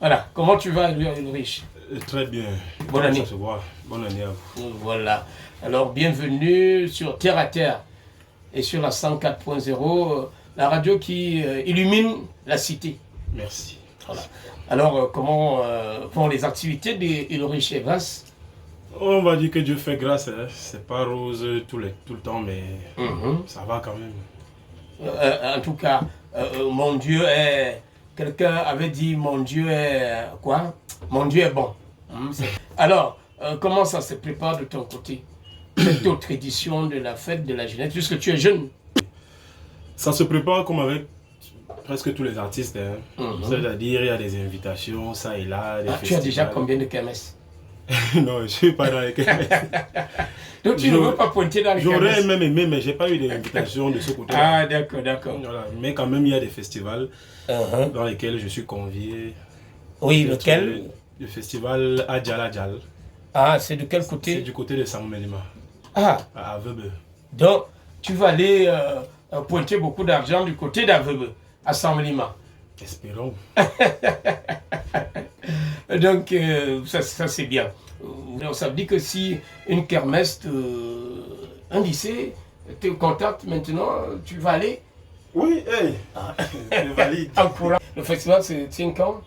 Voilà, comment tu vas, Ulrich? Très bien. Bonne année. Ça se voit. Bonne année à vous. Voilà. Alors, bienvenue sur Terre à Terre et sur la 104.0, la radio qui illumine la cité. Merci. Voilà. Alors, comment vont les activités d'Ulrich Evans? On va dire que Dieu fait grâce. Hein. C'est pas rose tout le temps, mais ça va quand même. En tout cas, mon Dieu est... Quelqu'un avait dit, mon Dieu est... Quoi? Mon Dieu est bon. Alors, comment ça se prépare de ton côté? Cette autre édition de la fête de la jeunesse, puisque tu es jeune. Ça se prépare comme avec presque tous les artistes. Hein. C'est-à-dire, il y a des invitations, ça et là. Des tu as déjà combien de kermesses? Non, je ne suis pas dans les kermesses. Donc tu ne veux pas pointer dans les kermesses? J'aurais même aimé, mais je n'ai pas eu d'invitation de ce côté-là. Ah, d'accord. Voilà. Mais quand même, il y a des festivals dans lesquels je suis convié. Oui, lequel? Le festival Adjaladjal. Ah, c'est de quel côté? C'est du côté de Sangmelima. Ah. À Avebe. Donc, tu vas aller pointer beaucoup d'argent du côté d'Avebe, à Sangmelima. Espérons. Donc, ça c'est bien. Donc, ça veut dire que si une kermesse, un lycée, te contacte maintenant, tu vas aller? Oui, c'est valide. En courant. Le festival, c'est quand?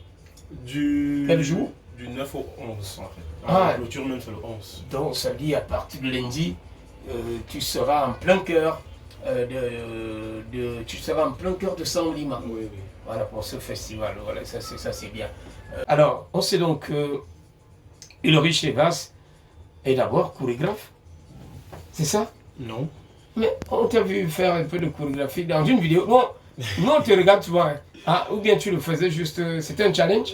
Quel jour? Du 9 au 11, en fait. Ah. La clôture même, c'est le 11. Donc, ça dit à partir de lundi, tu seras en plein cœur tu seras en plein cœur de Sangmelima. Oui. Voilà, pour ce festival. Voilà, ça c'est bien. Alors, on sait donc que Ulrich Evans est d'abord chorégraphe. C'est ça? Non. Mais on t'a vu faire un peu de chorégraphie dans une vidéo. Non, on te regarde souvent. Hein. Ah, ou bien tu le faisais juste... C'était un challenge?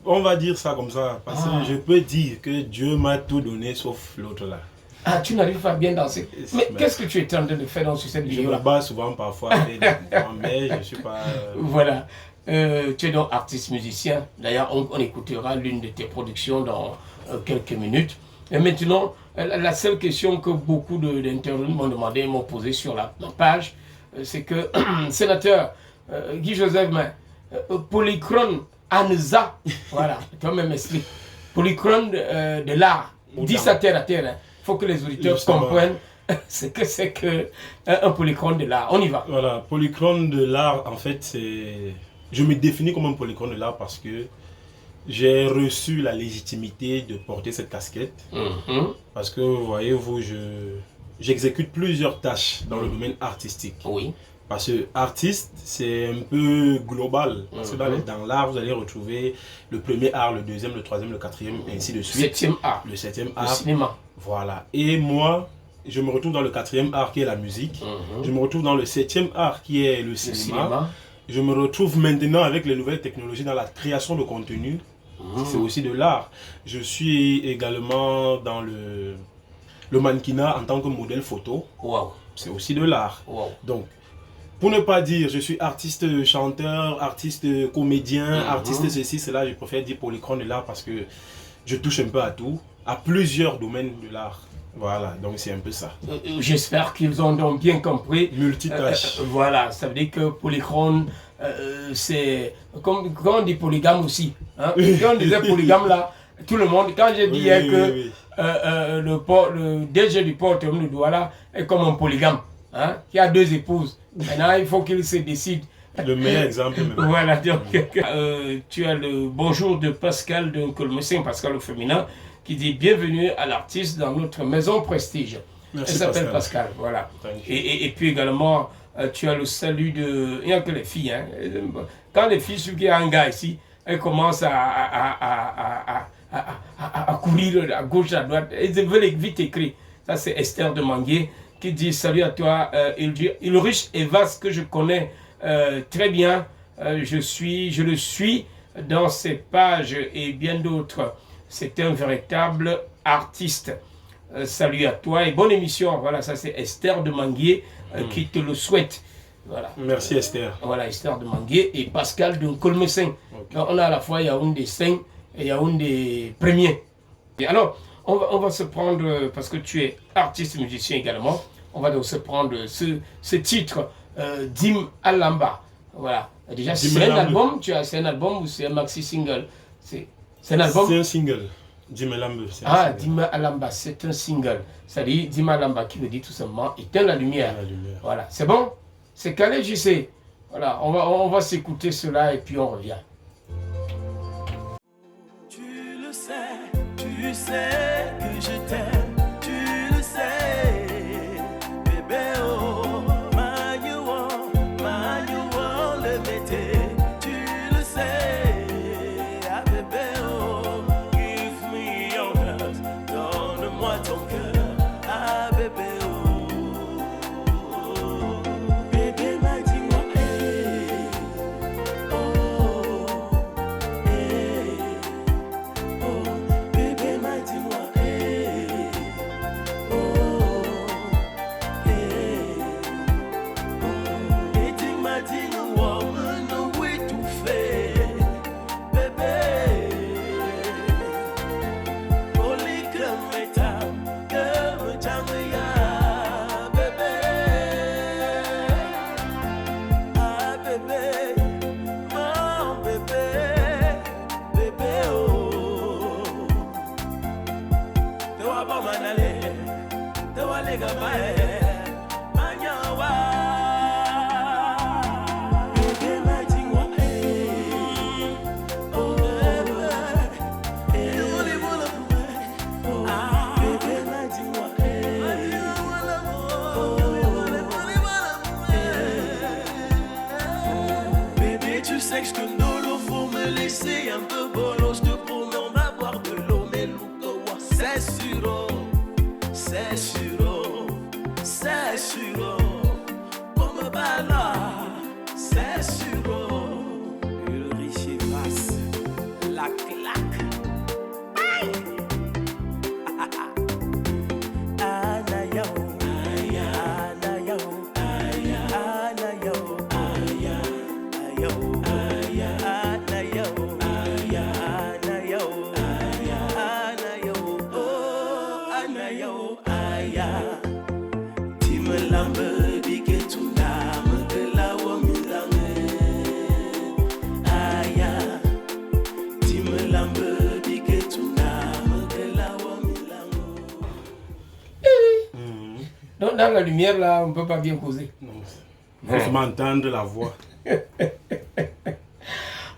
On va dire ça comme ça. Parce que je peux dire que Dieu m'a tout donné sauf l'autre là. Ah, tu n'arrives pas à bien danser. Mais qu'est-ce que tu es en train de faire dans cette vidéo? Je me bats souvent parfois avec des mouvements, mais je ne suis pas... Voilà. Tu es donc artiste musicien. D'ailleurs, on écoutera l'une de tes productions dans quelques minutes. Et maintenant, la seule question que beaucoup d'internautes m'ont demandé, m'ont posé sur ma page, c'est que, sénateur Guy Joseph, polychrone Anza, voilà, toi-même explique, polychrone de l'art, dis ça terre à terre, hein. Il faut que les auditeurs comprennent ce que c'est qu'un polychrone de l'art. On y va. Voilà, polychrone de l'art, en fait, c'est... Je me définis comme un polychrone de l'art parce que j'ai reçu la légitimité de porter cette casquette. Parce que, voyez-vous, j'exécute plusieurs tâches dans le domaine artistique. Oui. Parce que artiste, c'est un peu global. Parce que dans l'art, vous allez retrouver le premier art, le deuxième, le troisième, le quatrième, et ainsi de suite. Septième art. Le septième art. Le cinéma. Voilà. Et moi, je me retrouve dans le quatrième art qui est la musique. Je me retrouve dans le septième art qui est le cinéma. Je me retrouve maintenant avec les nouvelles technologies dans la création de contenu. C'est aussi de l'art. Je suis également dans le mannequinat en tant que modèle photo. Wow. C'est aussi de l'art. Wow. Donc, pour ne pas dire je suis artiste chanteur, artiste comédien, artiste ceci, cela, je préfère dire polychrone de l'art parce que je touche un peu à tout, à plusieurs domaines de l'art. Voilà, donc c'est un peu ça. J'espère qu'ils ont donc bien compris. Multitâche. Voilà, ça veut dire que polychrone, c'est comme on dit polygame aussi. Hein? Quand on disait polygame là, tout le monde, quand j'ai dit le DG du port de Douala est comme un polygame, hein? Qui a deux épouses. Maintenant, il faut qu'il se décide. Le meilleur exemple même. Voilà, donc tu as le bonjour de Pascal de Colmessin, Pascal au féminin, qui dit bienvenue à l'artiste dans notre maison Prestige. Merci. Elle s'appelle Pascal, voilà. Et puis également, tu as le salut de... Il n'y a que les filles, hein. Quand les filles, celui qui a un gars ici, elles commencent à courir à gauche, à droite, elles veulent vite écrire. Ça, c'est Esther de Manguier qui dit salut à toi, Ulrich Evans, que je connais très bien. Je le suis dans ses pages et bien d'autres. C'est un véritable artiste. Salut à toi et bonne émission. Voilà, ça c'est Esther de Manguier qui te le souhaite. Voilà. Merci Esther. Voilà, Esther de Manguier et Pascal de Colmessin. On a à la fois Yaoundé 5 et Yaoundé premier. Et alors, on va se prendre, parce que tu es artiste musicien également, on va donc se prendre ce titre, Dim Alamba. Voilà. Déjà, c'est un album ou c'est un maxi single? C'est un album? C'est un single. Dima Lamba. Ah, Dima Lamba, c'est un single. C'est-à-dire Dima Lamba qui veut dire tout simplement éteins la lumière. Voilà, c'est bon? C'est calé, je sais. Voilà, on va s'écouter cela et puis on revient. Tu le sais que je t'aime, tu le sais, bébé oh, you want le mété, tu le sais, ah bébé oh, give me your love, donne-moi ton cœur, ah bébé oh, bébé m'a dit moi bébé m'a dit moi et tu m'as dit nous on oui tout fait bébé polyclameta que jamia bébé ah bébé mon bébé bébé oh te wa ba manale te wa lega bae manyawa bébé m'a dit moi oh ah bébé m'a dit moi bébé tu sais que je te nolo faut me laisser un peu bolo je te promets on va boire de l'eau mais l'eau c'est sûr c'est sûr c'est sûr comme bala c'est sûr le riche et passe la claque Anaya Anaya Anaya Donc dans la lumière là, on ne peut pas bien causer. Non. Il faut m'entendre la voix.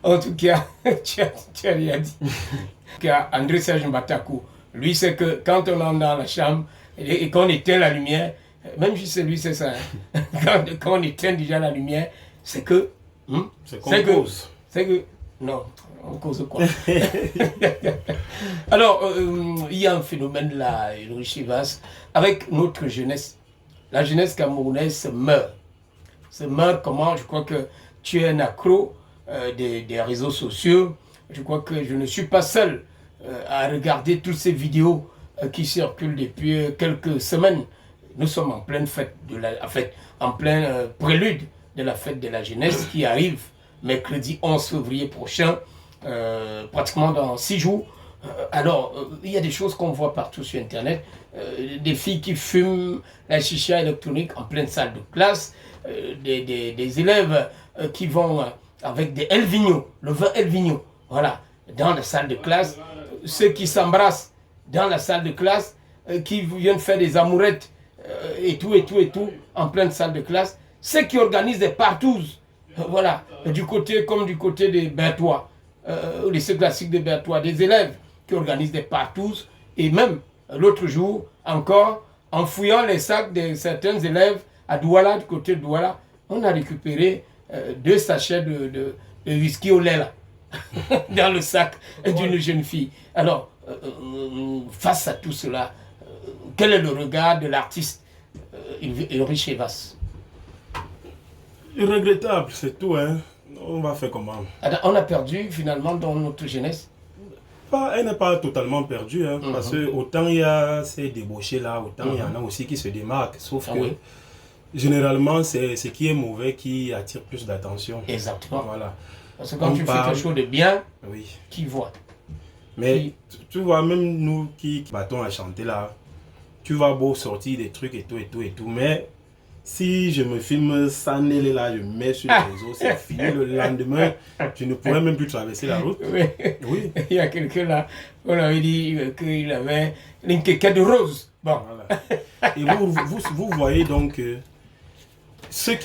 En tout cas, tu as rien dit. En tout cas, André Serge Mbatakou, lui c'est que quand on est dans la chambre et qu'on éteint la lumière, même si c'est lui c'est ça, hein, quand on éteint déjà la lumière, c'est que... C'est qu'on cause. C'est que... Non, on cause quoi? Alors, il y a un phénomène là, Richivas, avec notre jeunesse. La jeunesse camerounaise se meurt. Se meurt comment? Je crois que tu es un accro des réseaux sociaux. Je crois que je ne suis pas seul à regarder toutes ces vidéos qui circulent depuis quelques semaines. Nous sommes en pleine fête, en plein prélude de la fête de la jeunesse qui arrive mercredi 11 février prochain, pratiquement dans 6 jours. Alors, il y a des choses qu'on voit partout sur Internet, des filles qui fument la chicha électronique en pleine salle de classe, des élèves qui vont avec des El Vigno, le vin El Vigno, voilà, dans la salle de classe, ceux qui s'embrassent dans la salle de classe, qui viennent faire des amourettes et tout, en pleine salle de classe, ceux qui organisent des partouzes, voilà, du côté comme du côté des Berthois, au lycée classique de Berthois, des élèves qui organisent des partouzes, et même l'autre jour encore, en fouillant les sacs de certains élèves à Douala, du côté de Douala, on a récupéré 2 sachets de whisky au lait là, dans le sac d'une jeune fille. Alors, face à tout cela, quel est le regard de l'artiste Ulrich Evas? Regrettable, c'est tout, hein. On va faire comment? On a perdu finalement dans notre jeunesse. Elle n'est pas totalement perdue, hein, parce que autant il y a ces débauchés là, autant il y en a aussi qui se démarquent, sauf que généralement c'est ce qui est mauvais qui attire plus d'attention. Exactement. Voilà. Parce que quand tu fais quelque chose de bien, qui voit. Mais tu vois, même nous qui battons à chanter là, tu vas beau sortir des trucs et tout, mais Si je me filme sans elle là, je mets sur les réseaux, c'est fini. Le lendemain, je ne pourrais même plus traverser la route. Oui. Oui. Il y a quelqu'un là, on avait dit qu'il avait une quéquette de rose. Bon. Voilà. Et vous voyez donc que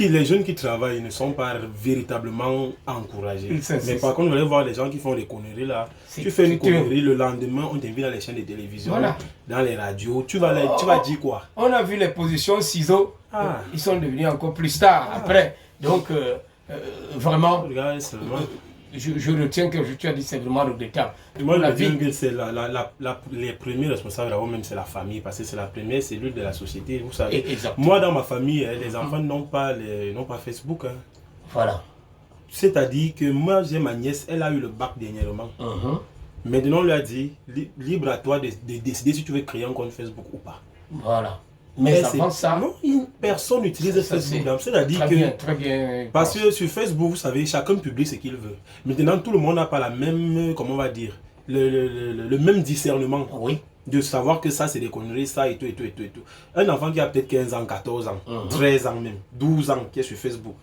les jeunes qui travaillent ne sont pas véritablement encouragés. Mais par contre, vous allez voir les gens qui font des conneries là. Tu fais une connerie, le lendemain, on t'invite dans les chaînes de télévision, voilà, dans les radios. Tu vas dire quoi? On a vu les positions ciseaux. Ils sont devenus encore plus stars après. Donc, vraiment, regarde seulement. Je retiens que tu as dit c'est vraiment regrettable. Moi, je dis que c'est les premiers responsables d'abord, même c'est la famille, parce que c'est la première cellule de la société. Vous savez, moi dans ma famille, les enfants n'ont pas Facebook. Hein. Voilà. C'est-à-dire que moi, j'ai ma nièce, elle a eu le bac dernièrement. Maintenant, on lui a dit, libre à toi de décider si tu veux créer un compte Facebook ou pas. Voilà. Mais avant ça, non, personne n'utilise Facebook. C'est-à-dire que, très bien, parce que sur Facebook, vous savez, chacun publie ce qu'il veut. Maintenant, tout le monde n'a pas la même, comment on va dire, le même discernement. Oui. De savoir que ça, c'est des conneries, ça et tout. Un enfant qui a peut-être 15 ans, 14 ans, 13 ans même, 12 ans, qui est sur Facebook,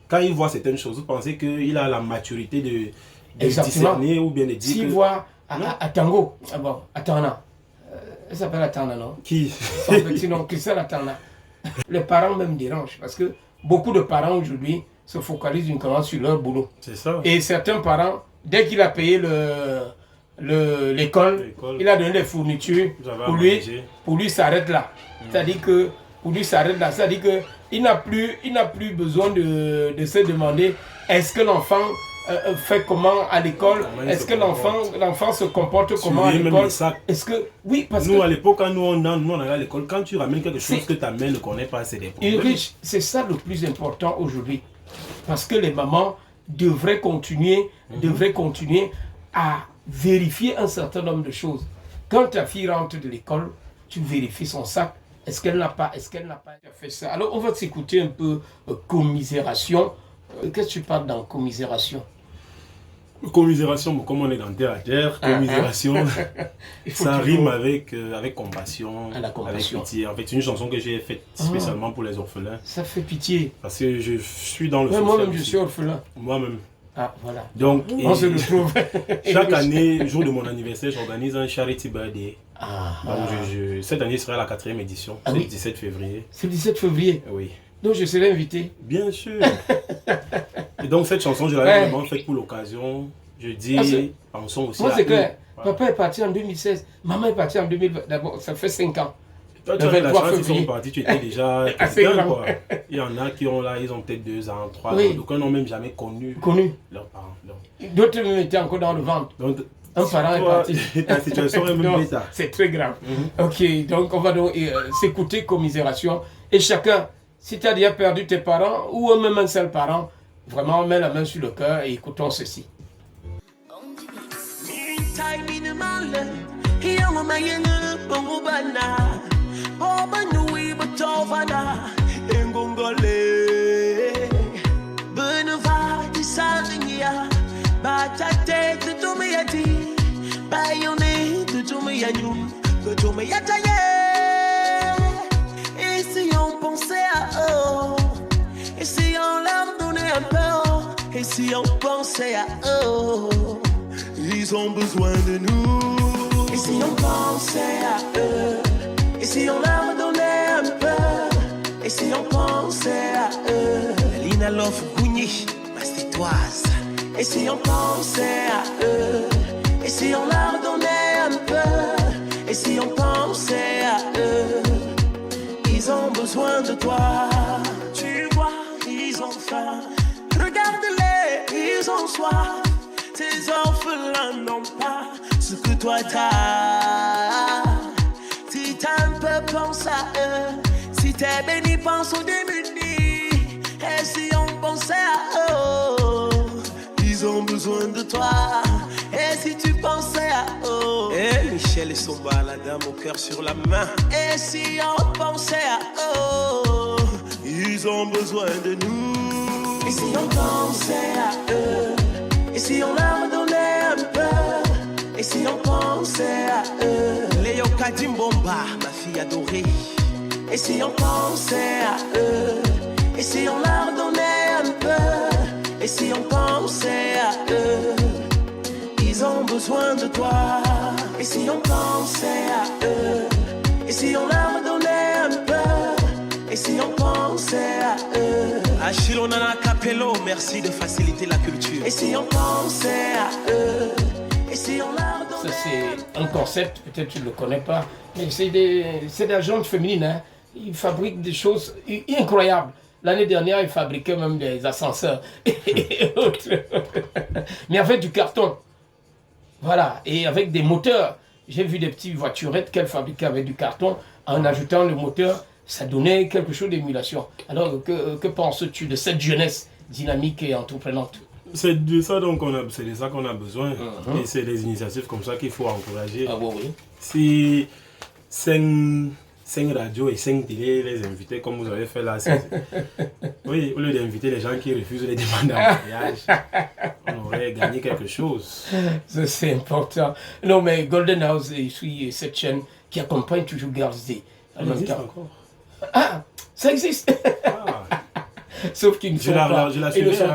quand il voit certaines choses, vous pensez qu'il a la maturité de discerner ou bien de dire. S'il voit à Tango, Atana. Elle s'appelle Atana, non? Qui? Son petit nom, Christelle Atana. Les parents même dérangent parce que beaucoup de parents aujourd'hui se focalisent uniquement sur leur boulot. C'est ça. Et certains parents, dès qu'il a payé l'école, il a donné des fournitures, pour lui s'arrête là. C'est-à-dire que pour lui s'arrête là. C'est-à-dire qu'il n'a plus besoin de se demander est-ce que l'enfant fait comment à l'école, est-ce que l'enfant se comporte comment à l'école, est-ce que oui, parce nous que à l'époque quand on allait à l'école, quand tu ramènes quelque chose que ta mère ne connaît pas, c'est des problèmes. Ulrich, c'est ça le plus important aujourd'hui, parce que les mamans devraient continuer à vérifier un certain nombre de choses. Quand ta fille rentre de l'école, tu vérifies son sac, est-ce qu'elle n'a pas fait ça. Alors on va s'écouter un peu commisération. Qu'est-ce que tu parles dans commisération? Commisération, comme on est dans terre à terre, commisération, ça rime avec compassion, avec pitié. En fait, c'est une chanson que j'ai faite spécialement pour les orphelins. Ça fait pitié. Parce que je suis dans le social. Moi-même, je suis orphelin. Moi-même. Ah, voilà. Donc, on se retrouve. Chaque année, jour de mon anniversaire, j'organise un charity birthday. Donc, cette année sera la 4e édition. C'est le 17 février. C'est le 17 février? Oui. Donc je serai invité. Bien sûr. Et donc cette chanson, je l'avais vraiment faite pour l'occasion. Je dis, pensons aussi. Moi c'est clair. Papa est parti en 2016. Maman est partie en 2020. D'abord, ça fait 5 ans. Toi, tu as la chance, ils sont partis, tu étais déjà président, quoi. Il y en a qui ont là, ils ont peut-être 2 ans, 3 ans. Donc ils n'ont même jamais connu leurs parents. D'autres même étaient encore dans le ventre. Donc, un parent est parti. Ta situation est même bêta. C'est très grave. Ok, donc on va donc s'écouter commisération. Et chacun, si tu as déjà perdu tes parents ou même un seul parent, vraiment mets la main sur le cœur et écoutons ceci. Et si on pensait à eux, et si on leur donnait un peu, et si on pensait à eux, ils ont besoin de nous. Et si on pensait à eux, et si on leur donnait un peu, et si on pensait à eux, Lina Love Gouni, Mastitoise. Et si on pensait à eux, et si on leur donnait un peu, et si on pensait à eux, ils ont besoin de toi. Tu vois, ils ont faim. Regarde-les, ils ont soif. Tes orphelins n'ont pas ce que toi t'as. Si t'as un peu, pense à eux. Si t'es béni, pense aux démunis. Et si on pensait à eux, ils ont besoin de toi. Et si tu pensais à eux, et Michel et Somba, la dame au cœur sur la main. Et si on pensait à eux, ils ont besoin de nous. Et si on pensait à eux, et si on leur donnait un peu, et si on pensait à eux, Léo Kadimbomba, ma fille adorée. Et si on pensait à eux, et si on leur donnait un peu, et si on pensait à eux, ils ont besoin de toi. Et si on pensait à eux, et si on leur donnait un peu, et si on pensait à eux. Achille Onana Capello, merci de faciliter la culture. Et si on pensait à eux, et si on leur donnait. Ça, c'est un concept, peut-être tu ne le connais pas, mais c'est des agentes féminines. Hein. Ils fabriquent des choses incroyables. L'année dernière, ils fabriquaient même des ascenseurs et autres. Mais avec du carton. Voilà, et avec des moteurs. J'ai vu des petites voiturettes qu'elles fabriquaient avec du carton. En ajoutant le moteur, ça donnait quelque chose d'émulation. Alors, que penses-tu de cette jeunesse dynamique et entreprenante? C'est de ça qu'on a besoin. Et c'est des initiatives comme ça qu'il faut encourager. Ah oui, oui. Si 5 radios et 5 télé les inviter comme vous avez fait là, oui, au lieu d'inviter les gens qui refusent les demandes en mariage, on aurait gagné quelque chose. Ça, c'est important. Non, mais Golden House, je suis cette chaîne qui accompagne toujours Girls Day. Ça existe encore. Ah, ça existe. Ah. Sauf qu'ils ne sont pas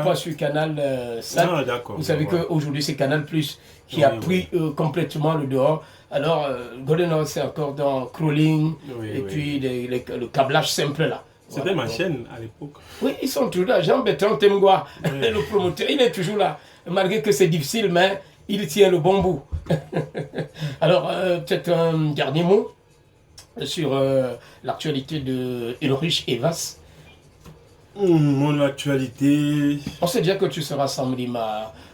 pas sur Canal 5. Ah, d'accord. Vous savez qu'aujourd'hui, c'est Canal Plus qui a pris complètement le dehors. Alors, Golden House, c'est encore dans Crawling, puis le câblage simple là. C'était ma chaîne à l'époque. Oui, ils sont toujours là. Jean-Bertrand Temgua, le promoteur, il est toujours là. Malgré que c'est difficile, mais il tient le bon bout. Alors, peut-être un dernier mot sur l'actualité de Ulrich Evas. Mon actualité. On sait déjà que tu seras samedi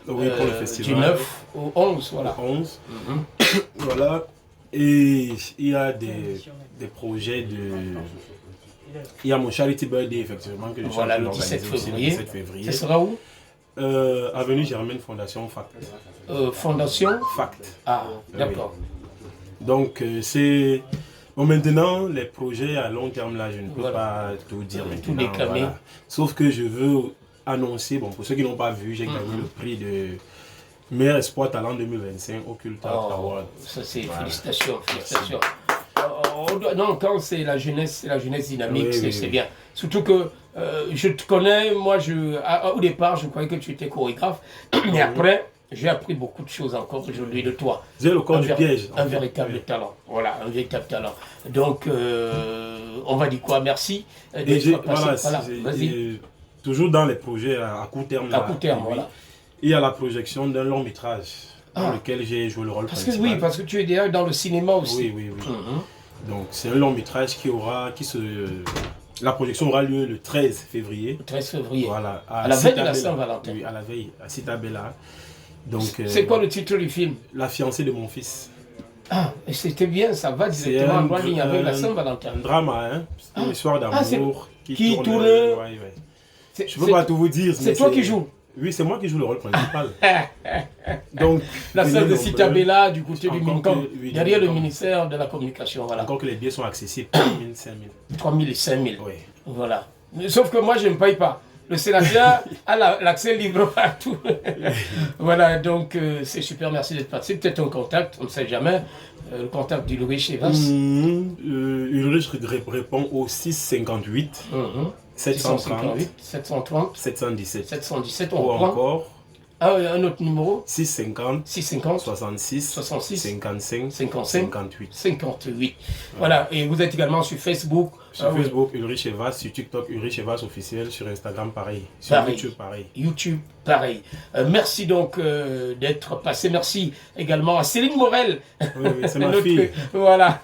pour le festival. Du 9 au 11, voilà. 11. Voilà. Et il y a des projets de. Il y a mon Charity Birthday, effectivement, que je suis le 17 février. Le 17 février. Ce sera où? Avenue Germaine, Fondation Fact. Fondation Fact. Ah, d'accord. Donc, c'est. Bon, maintenant, les projets à long terme, là, je ne peux pas tout dire maintenant. Tout déclamer. Voilà. Sauf que je veux annoncer, bon, pour ceux qui n'ont pas vu, j'ai gagné le prix de meilleur espoir talent 2025 au Culture Award. Ça, c'est félicitations. Non, quand c'est la jeunesse dynamique, c'est bien. Surtout que je te connais, moi, au départ, je croyais que tu étais chorégraphe, mais après, j'ai appris beaucoup de choses encore aujourd'hui de toi. J'ai le corps du piège. Un véritable talent. Voilà, un véritable talent. Donc, on va dire quoi? Merci d'être passé. Vas-y. Toujours dans les projets à court terme. À court terme, voilà. Il y a la projection d'un long métrage dans lequel j'ai joué le rôle principal. Parce que tu es déjà dans le cinéma aussi. Oui. Donc, c'est un long métrage la projection aura lieu le 13 février. Le 13 février. Voilà. À la veille de la Saint-Valentin. Oui, à la veille, à Citabella. Donc, c'est quoi le titre du film? La fiancée de mon fils. Ah, et c'était bien, ça va directement en ligne avec la Saint-Valentin. Un drama, hein. C'est une histoire d'amour qui tourne. Je ne peux pas tout vous dire. C'est toi qui joues? Oui, c'est moi qui joue le rôle principal. Donc, la salle de Citabella du côté du Mincom, derrière le ministère de la Communication. Voilà. Encore que les billets sont accessibles, 3 000, 5 000. 3 000 et 5 000. Oui. Voilà. Sauf que moi, je ne paye pas. Le sénateur a l'accès libre partout. Voilà, donc c'est super, merci d'être passé. Peut-être un contact, on ne sait jamais. Le contact d'Ulrich Evas. Ulrich répond au 658 730 717. 717, ou encore un autre numéro 650 66 55 58. Voilà, et vous êtes également sur Facebook. Sur Facebook, Ulrich Evas, sur TikTok, Ulrich Evas officiel, sur Instagram, pareil. Sur YouTube, pareil. Merci donc d'être passé. Merci également à Céline Morel. Oui, c'est ma fille. Voilà.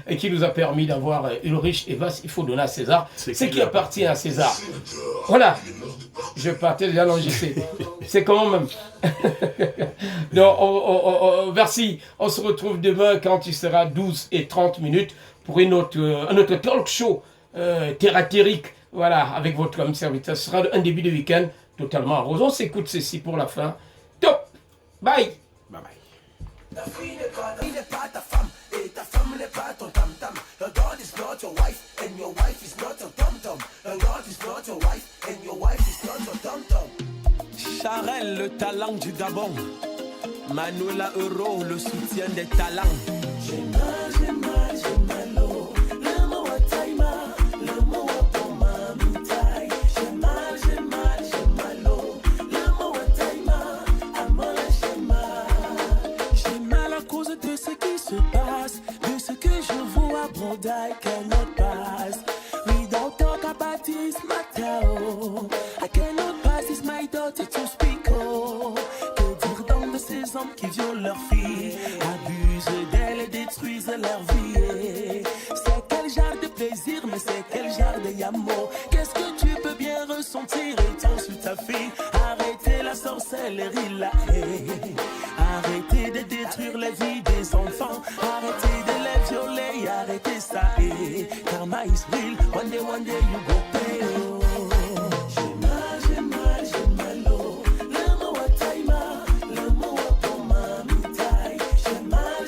Et qui nous a permis d'avoir Ulrich Evas. Il faut donner à César ce qui appartient à César. Voilà. Je partais déjà l'enregistrer. C'est quand même. Donc, merci. On se retrouve demain quand il sera 12h30 pour un autre talk show thérapeutique. Voilà, avec votre homme serviteur. Ce sera un début de week-end totalement arrosé. On s'écoute ceci pour la fin. Top. Bye. Bye bye. Ta fille n'est pas ta femme et ta femme n'est pas ton tam-tam. Your God is not your wife and your wife is not your tom-tom. Your God is not your wife and your wife is not your tom-tom. Charel, le talent du Gabon. Manuela Euro, le soutien des talents. J'ai mal, oh. L'amour à taille. te passe de ce que je vois, brother, I cannot pass. We don't talk about this matter, oh. I cannot pass, it's my daughter to speak, oh. Que dire donc de ces hommes qui violent leurs filles, abusent d'elles et détruisent leur vie. C'est quel genre de plaisir, mais c'est quel genre de yamour. Qu'est-ce que tu peux bien ressentir étant sur ta fille? Arrêtez la sorcellerie, la haine. Arrêtez de détruire la vie des enfants. Arrêtez de les violer, arrêtez ça. Karma is real, one day you go pay, oh. J'ai mal, oh. Lama wa taima, lama wa poma mitai. J'ai mal,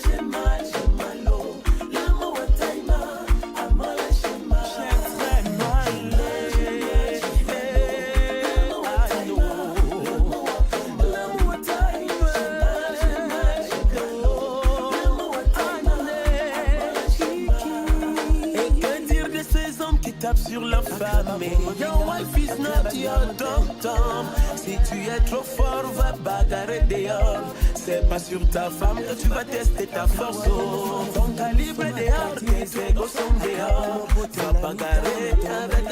oh. Lama wa taima, amala j'ai mal. J'ai très mal, lama wa taima, lama wa poma. Lama wa taima, j'ai mal, oh. Lama wa taima, amala j'ai mal. Et que dire de ces hommes qui tapent sur leur femme? Your wife is not your tom-tom. Si tu es trop fort, va bagarrer dehors. C'est pas sur ta femme que tu vas tester ta force, oh. Ton calibre est dehors, tes égos sont dehors. Va bagarrer avec